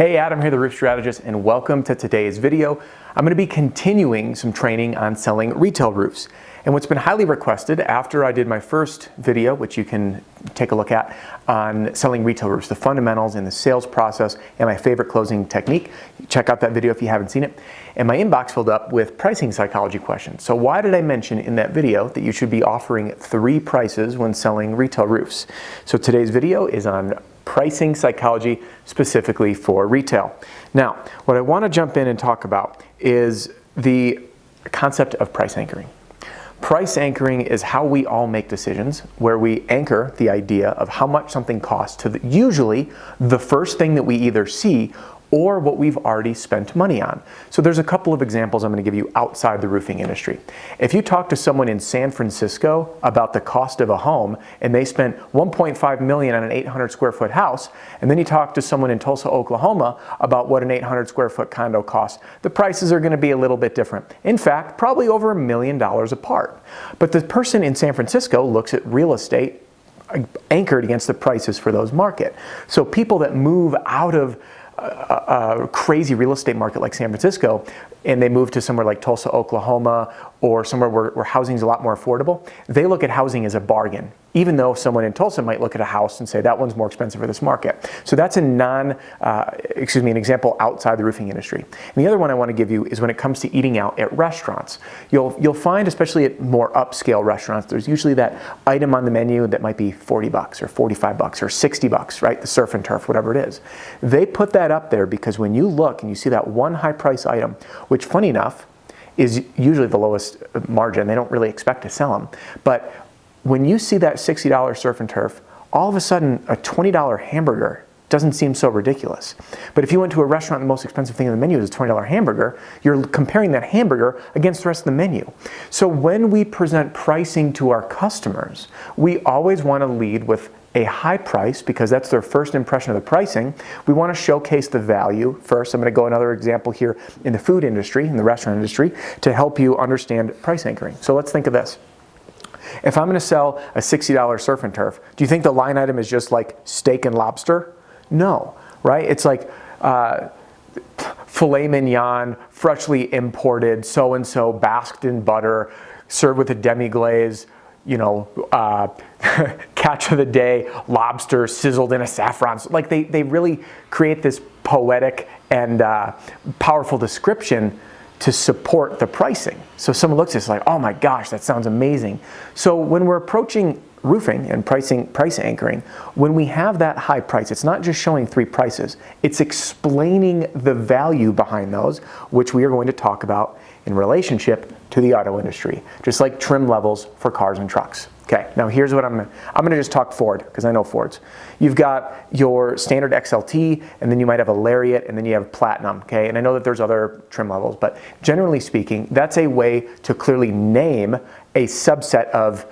Hey, Adam here, the Roof Strategist, and welcome to today's video. I'm going to be continuing some training on selling retail roofs. And what's been highly requested after I did my first video, which you can take a look at, on selling retail roofs, the fundamentals and the sales process, and my favorite closing technique. Check out that video if you haven't seen it. And my inbox filled up with pricing psychology questions. So why did I mention in that video that you should be offering 3 prices when selling retail roofs? So today's video is on pricing psychology specifically for retail. Now, what I want to jump in and talk about is the concept of price anchoring. Price anchoring is how we all make decisions, where we anchor the idea of how much something costs to usually the first thing that we either see or what we've already spent money on. So there's a couple of examples I'm going to give you outside the roofing industry. If you talk to someone in San Francisco about the cost of a home and they spent $1.5 million on an 800 square foot house, and then you talk to someone in Tulsa, Oklahoma about what an 800 square foot condo costs, the prices are going to be a little bit different. In fact, probably over $1 million apart. But the person in San Francisco looks at real estate anchored against the prices for those market. So people that move out of a crazy real estate market like San Francisco and they move to somewhere like Tulsa, Oklahoma, or somewhere where housing is a lot more affordable, they look at housing as a bargain, even though someone in Tulsa might look at a house and say that one's more expensive for this market. So that's an example outside the roofing industry. And the other one I want to give you is when it comes to eating out at restaurants. You'll find, especially at more upscale restaurants, there's usually that item on the menu that might be $40 or $45 or $60, right? The surf and turf, whatever it is. They put that up there because when you look and you see that one high price item, which funny enough is usually the lowest margin, they don't really expect to sell them. But when you see that $60 surf and turf, all of a sudden a $20 hamburger doesn't seem so ridiculous. But if you went to a restaurant and the most expensive thing on the menu is a $20 hamburger, you're comparing that hamburger against the rest of the menu. So when we present pricing to our customers, we always want to lead with a high price because that's their first impression of the pricing. We want to showcase the value first. I'm going to go another example here in the food industry, in the restaurant industry, to help you understand price anchoring. So let's think of this. If I'm going to sell a $60 surf and turf, do you think the line item is just like steak and lobster? No, right? It's like filet mignon, freshly imported, so-and-so, basked in butter, served with a demi-glaze, catch of the day, lobster sizzled in a saffron. Like they really create this poetic and powerful description to support the pricing. So someone looks at it like, oh my gosh, that sounds amazing. So when we're approaching roofing and price anchoring, when we have that high price, it's not just showing 3 prices, it's explaining the value behind those, which we are going to talk about in relationship to the auto industry, just like trim levels for cars and trucks. Okay, now here's what I'm gonna just talk Ford, because I know Fords. You've got your standard XLT, and then you might have a Lariat, and then you have Platinum, okay? And I know that there's other trim levels, but generally speaking, that's a way to clearly name a subset of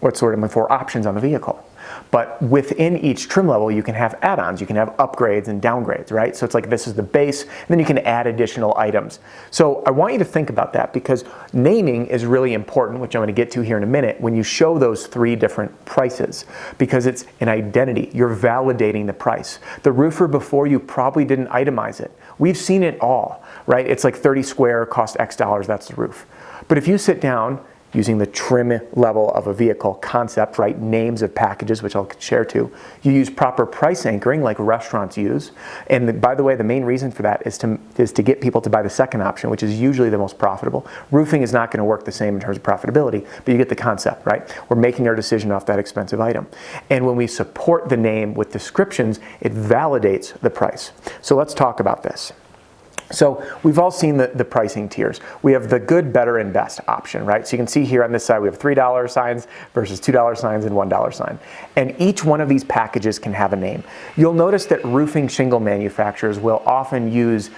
what's sort of for options on the vehicle. But within each trim level, you can have add-ons, you can have upgrades and downgrades, right? So it's like this is the base, and then you can add additional items. So I want you to think about that because naming is really important, which I'm going to get to here in a minute, when you show those 3 different prices, because it's an identity. You're validating the price. The roofer before you probably didn't itemize it. We've seen it all, right? It's like 30 square, cost X dollars, that's the roof. But if you sit down using the trim level of a vehicle concept, right? Names of packages, which I'll share too. You use proper price anchoring like restaurants use. And by the way, the main reason for that is to get people to buy the second option, which is usually the most profitable. Roofing is not going to work the same in terms of profitability, but you get the concept, right? We're making our decision off that expensive item. And when we support the name with descriptions, it validates the price. So let's talk about this. So we've all seen the pricing tiers. We have the good, better, and best option, right? So you can see here on this side we have $3 signs versus $2 signs and $1 sign. And each one of these packages can have a name. You'll notice that roofing shingle manufacturers will often use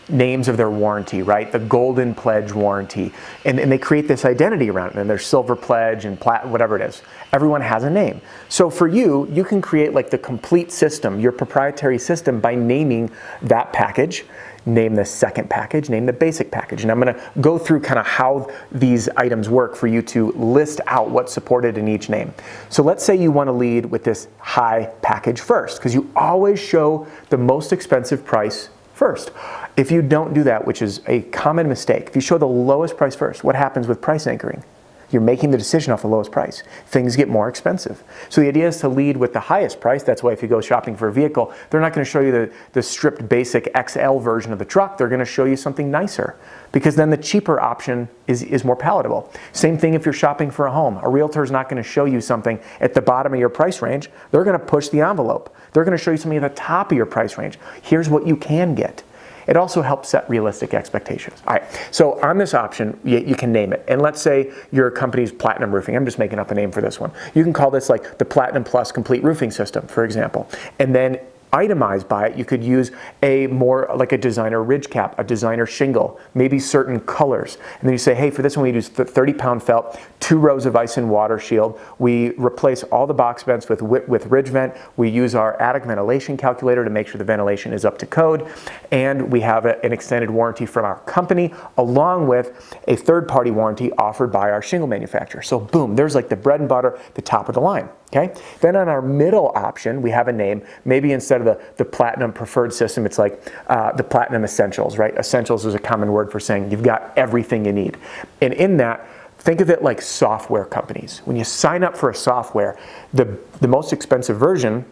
names of their warranty, right? The Golden Pledge warranty. And they create this identity around it. And there's Silver Pledge and Platinum, whatever it is. Everyone has a name. So for you, you can create like the complete system, your proprietary system, by naming that package. name the second package, name the basic package. And I'm going to go through kind of how these items work for you to list out what's supported in each name. So let's say you want to lead with this high package first, because you always show the most expensive price first. If you don't do that, which is a common mistake, if you show the lowest price first, what happens with price anchoring? You're making the decision off the lowest price. Things get more expensive. So the idea is to lead with the highest price. That's why if you go shopping for a vehicle, they're not going to show you the stripped basic XL version of the truck. They're going to show you something nicer, because then the cheaper option is more palatable. Same thing if you're shopping for a home. A realtor is not going to show you something at the bottom of your price range. They're going to push the envelope. They're going to show you something at the top of your price range. Here's what you can get. It also helps set realistic expectations. All right, so on this option, you can name it. And let's say your company's Platinum Roofing. I'm just making up a name for this one. You can call this like the Platinum Plus Complete Roofing System, for example. And then itemized by it, you could use a more like a designer ridge cap, a designer shingle, maybe certain colors. And then you say, hey, for this one we use 30-pound felt, 2 rows of ice and water shield. We replace all the box vents with ridge vent. We use our attic ventilation calculator to make sure the ventilation is up to code. And we have an extended warranty from our company, along with a third-party warranty offered by our shingle manufacturer. So boom, there's like the bread and butter, the top of the line. Okay. Then on our middle option, we have a name. Maybe instead of the Platinum Preferred System, it's like the Platinum Essentials, right? Essentials is a common word for saying you've got everything you need. And in that, think of it like software companies. When you sign up for a software, the most expensive version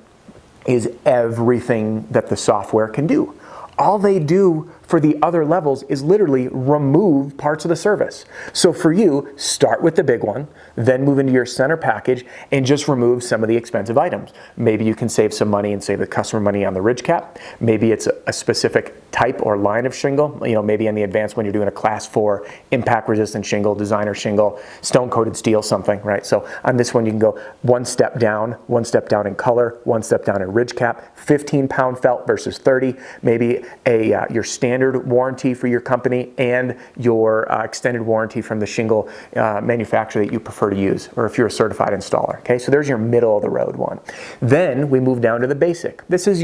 is everything that the software can do. All they do for the other levels is literally remove parts of the service. So for you, start with the big one, then move into your center package and just remove some of the expensive items. Maybe you can save some money and save the customer money on the ridge cap. Maybe it's a specific type or line of shingle. You know, maybe in the advanced one you're doing a class 4 impact resistant shingle, designer shingle, stone coated steel, something, right? So on this one you can go one step down in color, one step down in ridge cap, 15-pound felt versus 30, maybe your standard warranty for your company and your extended warranty from the shingle manufacturer that you prefer to use, or if you're a certified installer. Okay, so there's your middle of the road one. Then we move down to the basic. This is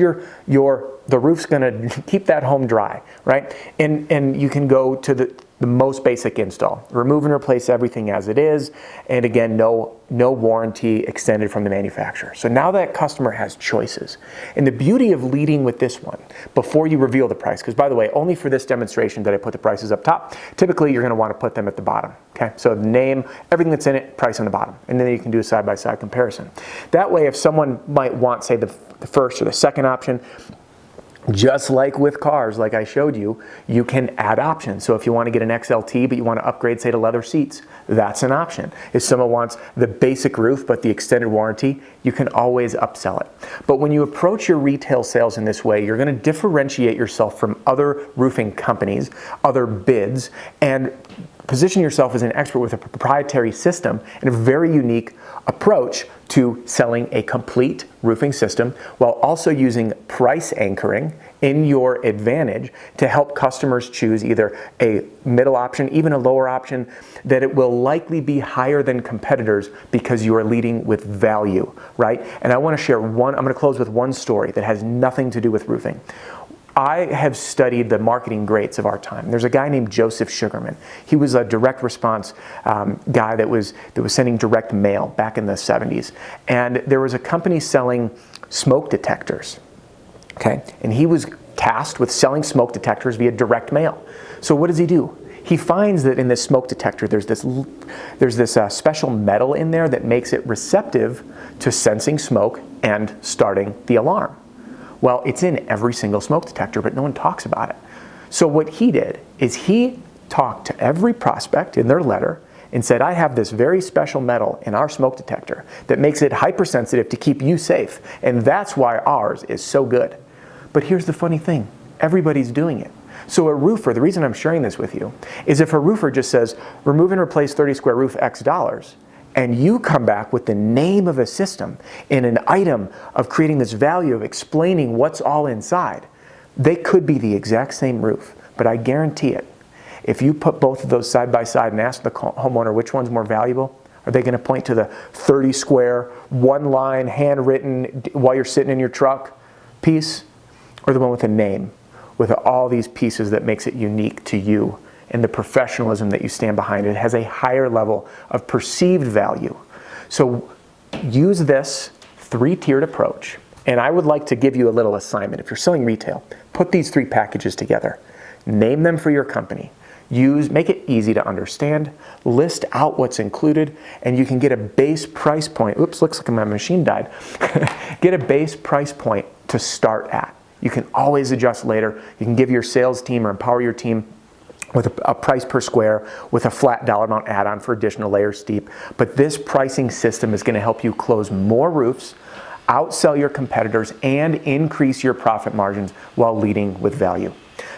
the roof's going to keep that home dry, right? And you can go to the most basic install. Remove and replace everything as it is, and again, no warranty extended from the manufacturer. So now that customer has choices. And the beauty of leading with this one, before you reveal the price, because by the way, only for this demonstration did I put the prices up top. Typically, you're going to want to put them at the bottom. Okay, so the name, everything that's in it, price on the bottom, and then you can do a side-by-side comparison. That way, if someone might want, say, the first or the second option, just like with cars, like I showed you, you can add options. So if you want to get an XLT, but you want to upgrade, say, to leather seats, that's an option. If someone wants the basic roof, but the extended warranty, you can always upsell it. But when you approach your retail sales in this way, you're going to differentiate yourself from other roofing companies, other bids, and position yourself as an expert with a proprietary system and a very unique approach to selling a complete roofing system, while also using price anchoring in your advantage to help customers choose either a middle option, even a lower option, that it will likely be higher than competitors because you are leading with value, right? And I want to share I'm going to close with one story that has nothing to do with roofing. I have studied the marketing greats of our time. There's a guy named Joseph Sugarman. He was a direct response guy that was sending direct mail back in the 70s. And there was a company selling smoke detectors. Okay, and he was tasked with selling smoke detectors via direct mail. So what does he do? He finds that in this smoke detector, there's this special metal in there that makes it receptive to sensing smoke and starting the alarm. Well, it's in every single smoke detector, but no one talks about it. So what he did is he talked to every prospect in their letter and said, I have this very special metal in our smoke detector that makes it hypersensitive to keep you safe. And that's why ours is so good. But here's the funny thing. Everybody's doing it. So a roofer, the reason I'm sharing this with you, is if a roofer just says, remove and replace 30 square roof X dollars, and you come back with the name of a system and an item of creating this value of explaining what's all inside, they could be the exact same roof. But I guarantee it, if you put both of those side by side and ask the homeowner which one's more valuable, are they going to point to the 30 square, one line, handwritten, while you're sitting in your truck piece, or the one with a name, with all these pieces that makes it unique to you and the professionalism that you stand behind. It has a higher level of perceived value. So use this 3-tiered approach. And I would like to give you a little assignment. If you're selling retail, put these 3 packages together. Name them for your company. Make it easy to understand, list out what's included, and you can get a base price point. Oops, looks like my machine died. Get a base price point to start at. You can always adjust later. You can give your sales team or empower your team with a price per square with a flat dollar amount add-on for additional layers steep. But this pricing system is going to help you close more roofs, outsell your competitors, and increase your profit margins while leading with value.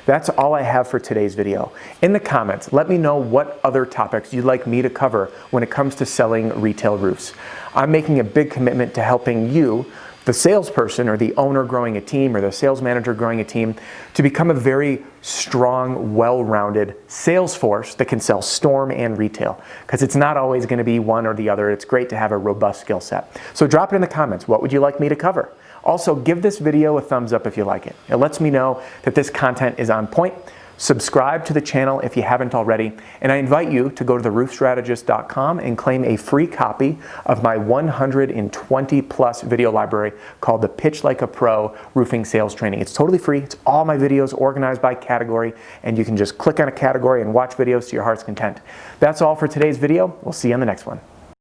That's all I have for today's video. In the comments, let me know what other topics you'd like me to cover when it comes to selling retail roofs. I'm making a big commitment to helping you, the salesperson or the owner growing a team or the sales manager growing a team, to become a very strong, well-rounded sales force that can sell storm and retail. Because it's not always going to be one or the other. It's great to have a robust skill set. So drop it in the comments. What would you like me to cover? Also, give this video a thumbs up if you like it. It lets me know that this content is on point. Subscribe to the channel if you haven't already, and I invite you to go to theroofstrategist.com and claim a free copy of my 120+ video library called the Pitch Like a Pro Roofing Sales Training. It's totally free. It's all my videos organized by category, and you can just click on a category and watch videos to your heart's content. That's all for today's video. We'll see you on the next one.